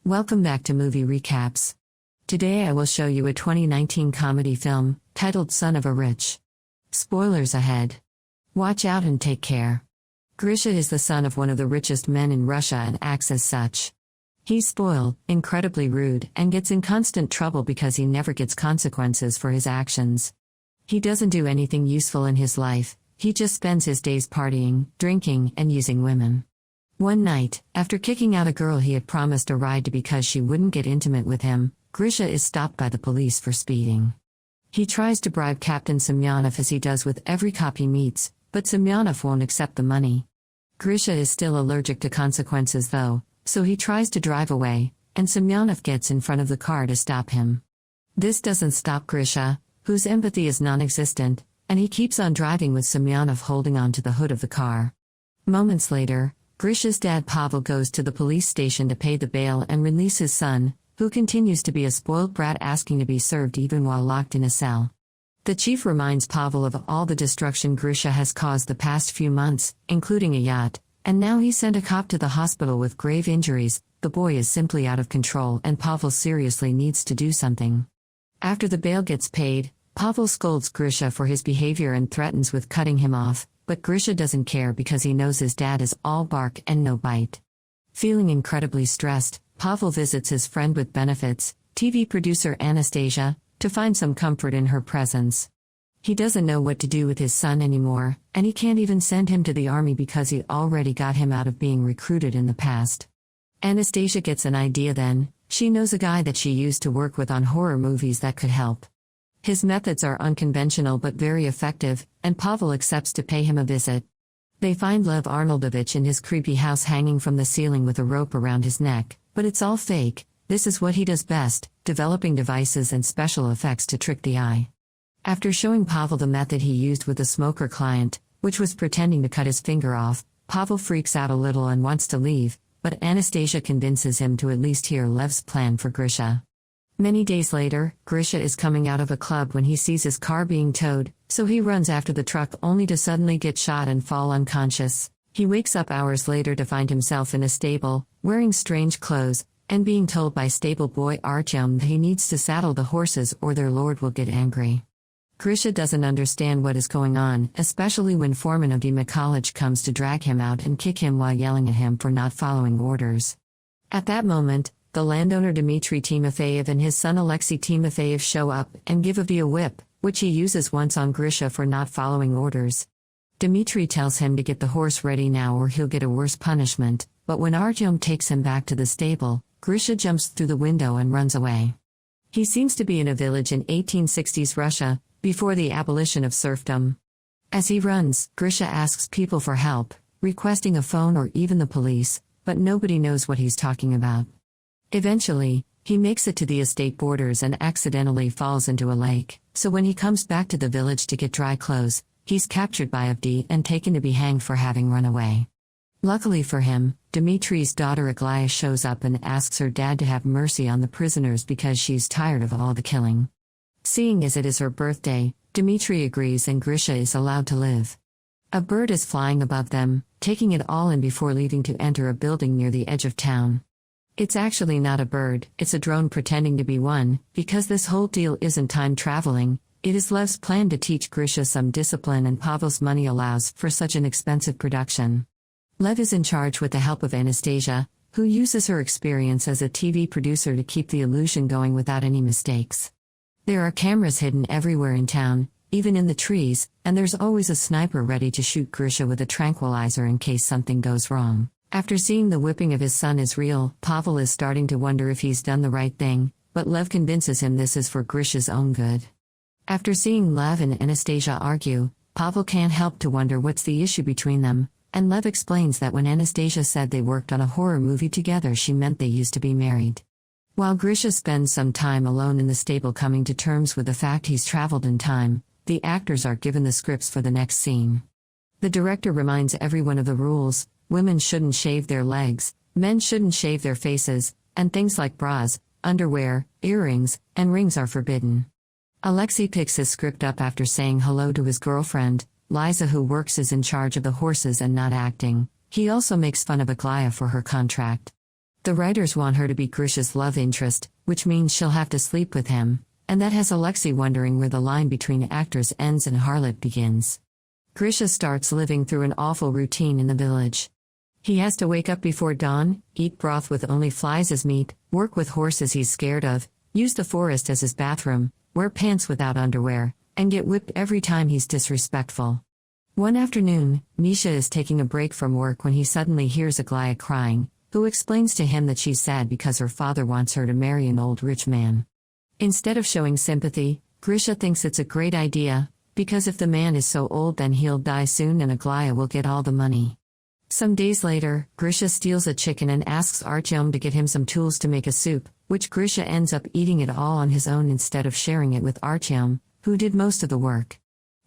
Welcome back to Movie Recaps. Today I will show you a 2019 comedy film, titled Son of a Rich. Spoilers ahead. Watch out and take care. Grisha is the son of one of the richest men in Russia and acts as such. He's spoiled, incredibly rude, and gets in constant trouble because he never gets consequences for his actions. He doesn't do anything useful in his life, he just spends his days partying, drinking, and using women. One night, after kicking out a girl he had promised a ride to because she wouldn't get intimate with him, Grisha is stopped by the police for speeding. He tries to bribe Captain Semyonov as he does with every cop he meets, but Semyonov won't accept the money. Grisha is still allergic to consequences though, so he tries to drive away, and Semyonov gets in front of the car to stop him. This doesn't stop Grisha, whose empathy is non-existent, and he keeps on driving with Semyonov holding on to the hood of the car. Moments later, Grisha's dad Pavel goes to the police station to pay the bail and release his son, who continues to be a spoiled brat asking to be served even while locked in a cell. The chief reminds Pavel of all the destruction Grisha has caused the past few months, including a yacht, and now he sent a cop to the hospital with grave injuries. The boy is simply out of control and Pavel seriously needs to do something. After the bail gets paid, Pavel scolds Grisha for his behavior and threatens with cutting him off. But Grisha doesn't care because he knows his dad is all bark and no bite. Feeling incredibly stressed, Pavel visits his friend with benefits, TV producer Anastasia, to find some comfort in her presence. He doesn't know what to do with his son anymore, and he can't even send him to the army because he already got him out of being recruited in the past. Anastasia gets an idea then. She knows a guy that she used to work with on horror movies that could help. His methods are unconventional but very effective, and Pavel accepts to pay him a visit. They find Lev Arnoldovich in his creepy house hanging from the ceiling with a rope around his neck, but it's all fake. This is what he does best, developing devices and special effects to trick the eye. After showing Pavel the method he used with a smoker client, which was pretending to cut his finger off, Pavel freaks out a little and wants to leave, but Anastasia convinces him to at least hear Lev's plan for Grisha. Many days later, Grisha is coming out of a club when he sees his car being towed, so he runs after the truck only to suddenly get shot and fall unconscious. He wakes up hours later to find himself in a stable, wearing strange clothes, and being told by stable boy Artyom that he needs to saddle the horses or their lord will get angry. Grisha doesn't understand what is going on, especially when foreman of Dima College comes to drag him out and kick him while yelling at him for not following orders. At that moment, the landowner Dmitry Timofeyev and his son Alexei Timofeyev show up and give Avdi a whip, which he uses once on Grisha for not following orders. Dmitry tells him to get the horse ready now or he'll get a worse punishment, but when Artyom takes him back to the stable, Grisha jumps through the window and runs away. He seems to be in a village in 1860s Russia, before the abolition of serfdom. As he runs, Grisha asks people for help, requesting a phone or even the police, but nobody knows what he's talking about. Eventually, he makes it to the estate borders and accidentally falls into a lake, so when he comes back to the village to get dry clothes, he's captured by Avdi and taken to be hanged for having run away. Luckily for him, Dmitry's daughter Aglaya shows up and asks her dad to have mercy on the prisoners because she's tired of all the killing. Seeing as it is her birthday, Dmitry agrees and Grisha is allowed to live. A bird is flying above them, taking it all in before leaving to enter a building near the edge of town. It's actually not a bird, it's a drone pretending to be one, because this whole deal isn't time traveling. It is Lev's plan to teach Grisha some discipline and Pavel's money allows for such an expensive production. Lev is in charge with the help of Anastasia, who uses her experience as a TV producer to keep the illusion going without any mistakes. There are cameras hidden everywhere in town, even in the trees, and there's always a sniper ready to shoot Grisha with a tranquilizer in case something goes wrong. After seeing the whipping of his son is real, Pavel is starting to wonder if he's done the right thing, but Lev convinces him this is for Grisha's own good. After seeing Lev and Anastasia argue, Pavel can't help to wonder what's the issue between them, and Lev explains that when Anastasia said they worked on a horror movie together she meant they used to be married. While Grisha spends some time alone in the stable coming to terms with the fact he's traveled in time, the actors are given the scripts for the next scene. The director reminds everyone of the rules. Women shouldn't shave their legs, men shouldn't shave their faces, and things like bras, underwear, earrings, and rings are forbidden. Alexei picks his script up after saying hello to his girlfriend, Liza, who works is in charge of the horses and not acting. He also makes fun of Aglaya for her contract. The writers want her to be Grisha's love interest, which means she'll have to sleep with him, and that has Alexei wondering where the line between actress ends and harlot begins. Grisha starts living through an awful routine in the village. He has to wake up before dawn, eat broth with only flies as meat, work with horses he's scared of, use the forest as his bathroom, wear pants without underwear, and get whipped every time he's disrespectful. One afternoon, Misha is taking a break from work when he suddenly hears Aglaya crying, who explains to him that she's sad because her father wants her to marry an old rich man. Instead of showing sympathy, Grisha thinks it's a great idea, because if the man is so old then he'll die soon and Aglaya will get all the money. Some days later, Grisha steals a chicken and asks Artyom to get him some tools to make a soup, which Grisha ends up eating it all on his own instead of sharing it with Artyom, who did most of the work.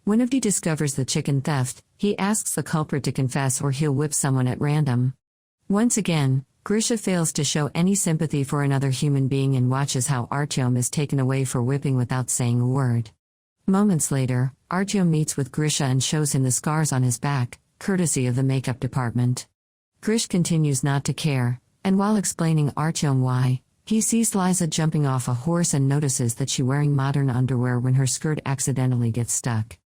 When Avdi discovers the chicken theft, he asks the culprit to confess or he'll whip someone at random. Once again, Grisha fails to show any sympathy for another human being and watches how Artyom is taken away for whipping without saying a word. Moments later, Artyom meets with Grisha and shows him the scars on his back, courtesy of the makeup department. Grish continues not to care, and while explaining Artyom why, he sees Liza jumping off a horse and notices that she's wearing modern underwear when her skirt accidentally gets stuck.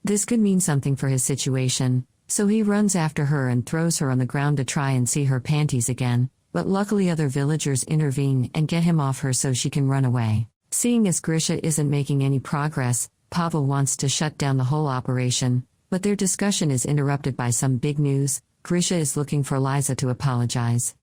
This could mean something for his situation, so he runs after her and throws her on the ground to try and see her panties again, but luckily other villagers intervene and get him off her so she can run away. Seeing as Grisha isn't making any progress, Pavel wants to shut down the whole operation, but their discussion is interrupted by some big news. Grisha is looking for Liza to apologize.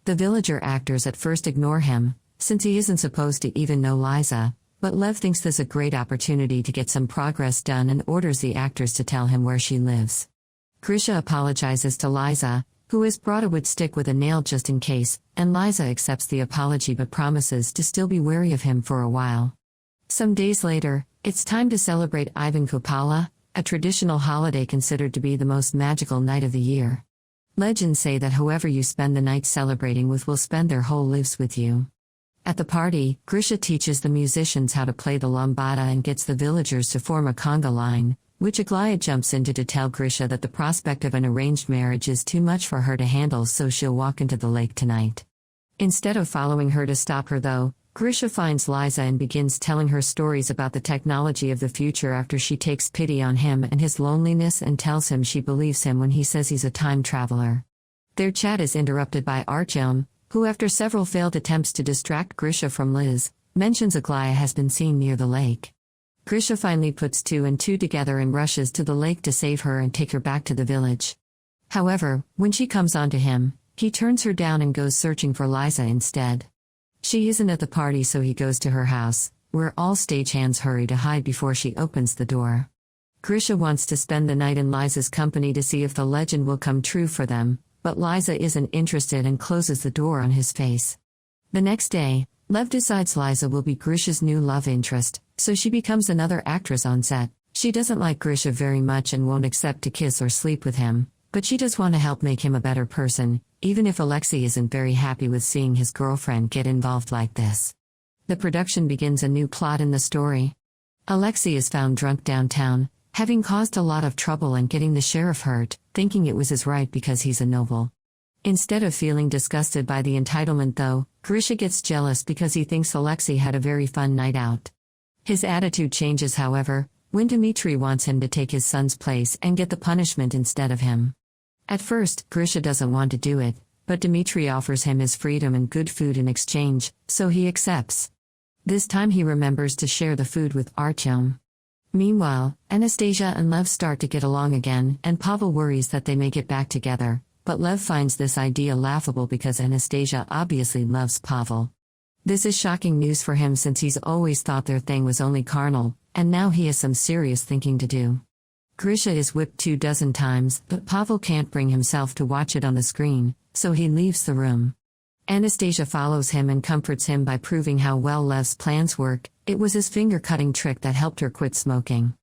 The villager actors at first ignore him, since he isn't supposed to even know Liza, but Lev thinks this a great opportunity to get some progress done and orders the actors to tell him where she lives. Grisha apologizes to Liza, who has brought a wood stick with a nail just in case, and Liza accepts the apology but promises to still be wary of him for a while. Some days later, it's time to celebrate Ivan Kupala, a traditional holiday considered to be the most magical night of the year. Legends say that whoever you spend the night celebrating with will spend their whole lives with you. At the party, Grisha teaches the musicians how to play the lambada and gets the villagers to form a conga line, which Aglaya jumps into to tell Grisha that the prospect of an arranged marriage is too much for her to handle, so she'll walk into the lake tonight. Instead of following her to stop her though, Grisha finds Liza and begins telling her stories about the technology of the future after she takes pity on him and his loneliness and tells him she believes him when he says he's a time traveler. Their chat is interrupted by Artyom, who after several failed attempts to distract Grisha from Liz, mentions Aglaya has been seen near the lake. Grisha finally puts two and two together and rushes to the lake to save her and take her back to the village. However, when she comes onto him, he turns her down and goes searching for Liza instead. She isn't at the party, so he goes to her house, where all stagehands hurry to hide before she opens the door. Grisha wants to spend the night in Liza's company to see if the legend will come true for them, but Liza isn't interested and closes the door on his face. The next day, Lev decides Liza will be Grisha's new love interest, so she becomes another actress on set. She doesn't like Grisha very much and won't accept to kiss or sleep with him, but she does want to help make him a better person, even if Alexei isn't very happy with seeing his girlfriend get involved like this. The production begins a new plot in the story. Alexei is found drunk downtown, having caused a lot of trouble and getting the sheriff hurt, thinking it was his right because he's a noble. Instead of feeling disgusted by the entitlement though, Grisha gets jealous because he thinks Alexei had a very fun night out. His attitude changes however, when Dmitri wants him to take his son's place and get the punishment instead of him. At first, Grisha doesn't want to do it, but Dmitri offers him his freedom and good food in exchange, so he accepts. This time he remembers to share the food with Artyom. Meanwhile, Anastasia and Lev start to get along again, and Pavel worries that they may get back together, but Lev finds this idea laughable because Anastasia obviously loves Pavel. This is shocking news for him since he's always thought their thing was only carnal, and now he has some serious thinking to do. Grisha is whipped 24 times, but Pavel can't bring himself to watch it on the screen, so he leaves the room. Anastasia follows him and comforts him by proving how well Lev's plans work. It was his finger-cutting trick that helped her quit smoking.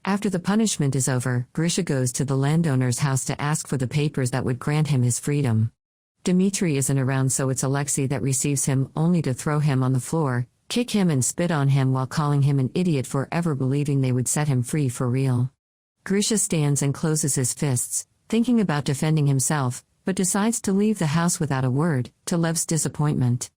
After the punishment is over, Grisha goes to the landowner's house to ask for the papers that would grant him his freedom. Dmitri isn't around, so it's Alexei that receives him, only to throw him on the floor, kick him and spit on him while calling him an idiot for ever believing they would set him free for real. Grisha stands and closes his fists, thinking about defending himself, but decides to leave the house without a word, to Lev's disappointment.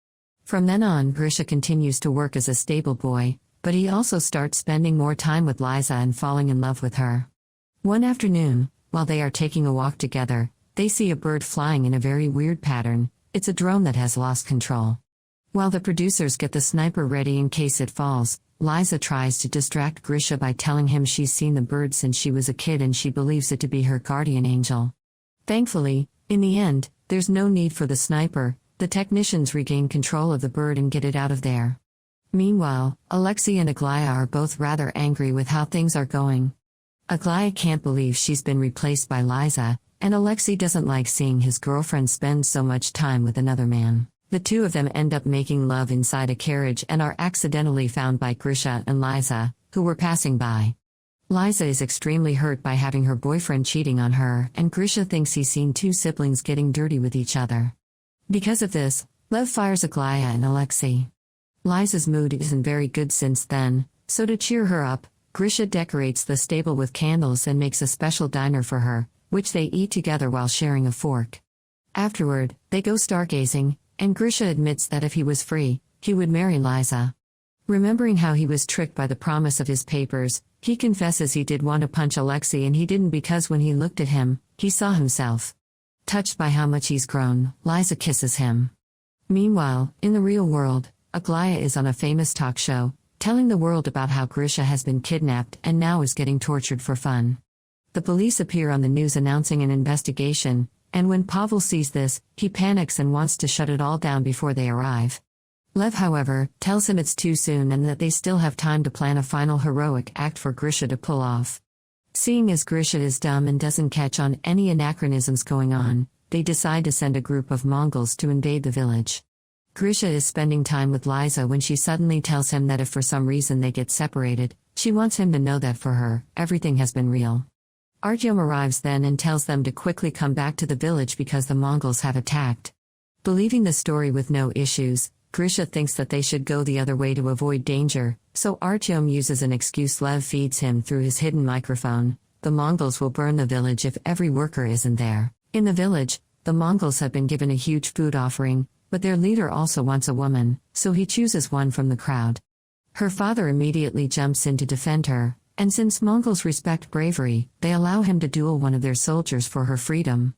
From then on, Grisha continues to work as a stable boy, but he also starts spending more time with Liza and falling in love with her. One afternoon, while they are taking a walk together, they see a bird flying in a very weird pattern. It's a drone that has lost control. While the producers get the sniper ready in case it falls, Liza tries to distract Grisha by telling him she's seen the bird since she was a kid and she believes it to be her guardian angel. Thankfully, in the end, there's no need for the sniper. The technicians regain control of the bird and get it out of there. Meanwhile, Alexei and Aglaya are both rather angry with how things are going. Aglaya can't believe she's been replaced by Liza, and Alexei doesn't like seeing his girlfriend spend so much time with another man. The two of them end up making love inside a carriage and are accidentally found by Grisha and Liza, who were passing by. Liza is extremely hurt by having her boyfriend cheating on her, and Grisha thinks he's seen two siblings getting dirty with each other. Because of this, Lev fires Aglaya and Alexei. Liza's mood isn't very good since then, so to cheer her up, Grisha decorates the stable with candles and makes a special dinner for her, which they eat together while sharing a fork. Afterward, they go stargazing, and Grisha admits that if he was free, he would marry Liza. Remembering how he was tricked by the promise of his papers, he confesses he did want to punch Alexei and he didn't because when he looked at him, he saw himself. Touched by how much he's grown, Liza kisses him. Meanwhile, in the real world, Aglaya is on a famous talk show, telling the world about how Grisha has been kidnapped and now is getting tortured for fun. The police appear on the news announcing an investigation, and when Pavel sees this, he panics and wants to shut it all down before they arrive. Lev, however, tells him it's too soon and that they still have time to plan a final heroic act for Grisha to pull off. Seeing as Grisha is dumb and doesn't catch on any anachronisms going on, they decide to send a group of Mongols to invade the village. Grisha is spending time with Liza when she suddenly tells him that if for some reason they get separated, she wants him to know that for her, everything has been real. Artyom arrives then and tells them to quickly come back to the village because the Mongols have attacked. Believing the story with no issues, Grisha thinks that they should go the other way to avoid danger, so Artyom uses an excuse Lev feeds him through his hidden microphone. The Mongols will burn the village if every worker isn't there. In the village, the Mongols have been given a huge food offering, but their leader also wants a woman, so he chooses one from the crowd. Her father immediately jumps in to defend her, and since Mongols respect bravery, they allow him to duel one of their soldiers for her freedom.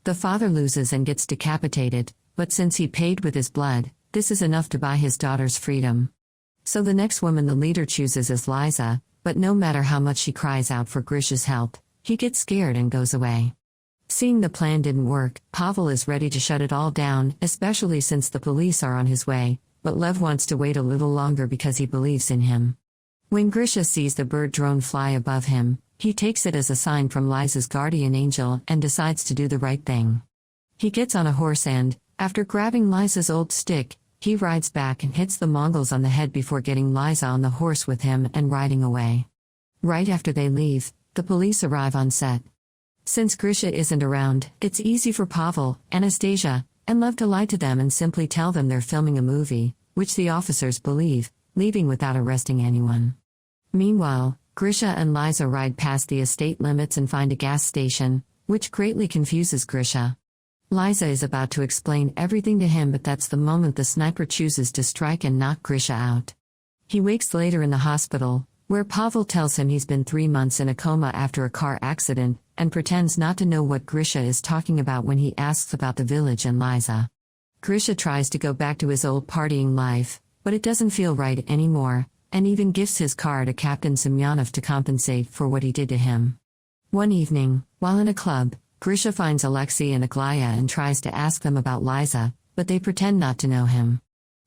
The father loses and gets decapitated, but since he paid with his blood, this is enough to buy his daughter's freedom. So the next woman the leader chooses is Liza, but no matter how much she cries out for Grisha's help, he gets scared and goes away. Seeing the plan didn't work, Pavel is ready to shut it all down, especially since the police are on his way, but Lev wants to wait a little longer because he believes in him. When Grisha sees the bird drone fly above him, he takes it as a sign from Liza's guardian angel and decides to do the right thing. He gets on a horse and, after grabbing Liza's old stick, he rides back and hits the Mongols on the head before getting Liza on the horse with him and riding away. Right after they leave, the police arrive on set. Since Grisha isn't around, it's easy for Pavel, Anastasia, and Lev to lie to them and simply tell them they're filming a movie, which the officers believe, leaving without arresting anyone. Meanwhile, Grisha and Liza ride past the estate limits and find a gas station, which greatly confuses Grisha. Liza is about to explain everything to him, but that's the moment the sniper chooses to strike and knock Grisha out. He wakes later in the hospital, where Pavel tells him he's been 3 months in a coma after a car accident, and pretends not to know what Grisha is talking about when he asks about the village and Liza. Grisha tries to go back to his old partying life, but it doesn't feel right anymore, and even gifts his car to Captain Semyonov to compensate for what he did to him. One evening, while in a club, Grisha finds Alexei and Aglaya and tries to ask them about Liza, but they pretend not to know him.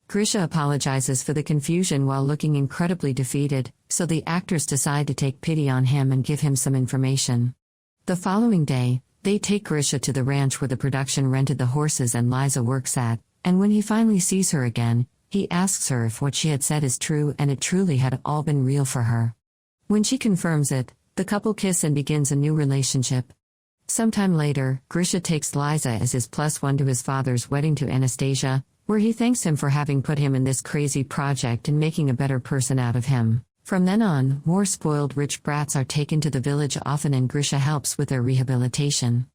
Grisha apologizes for the confusion while looking incredibly defeated, so the actors decide to take pity on him and give him some information. The following day, they take Grisha to the ranch where the production rented the horses and Liza works at, and when he finally sees her again, he asks her if what she had said is true and it truly had all been real for her. When she confirms it, the couple kiss and begins a new relationship. Sometime later, Grisha takes Liza as his +1 to his father's wedding to Anastasia, where he thanks him for having put him in this crazy project and making a better person out of him. From then on, more spoiled rich brats are taken to the village often and Grisha helps with their rehabilitation.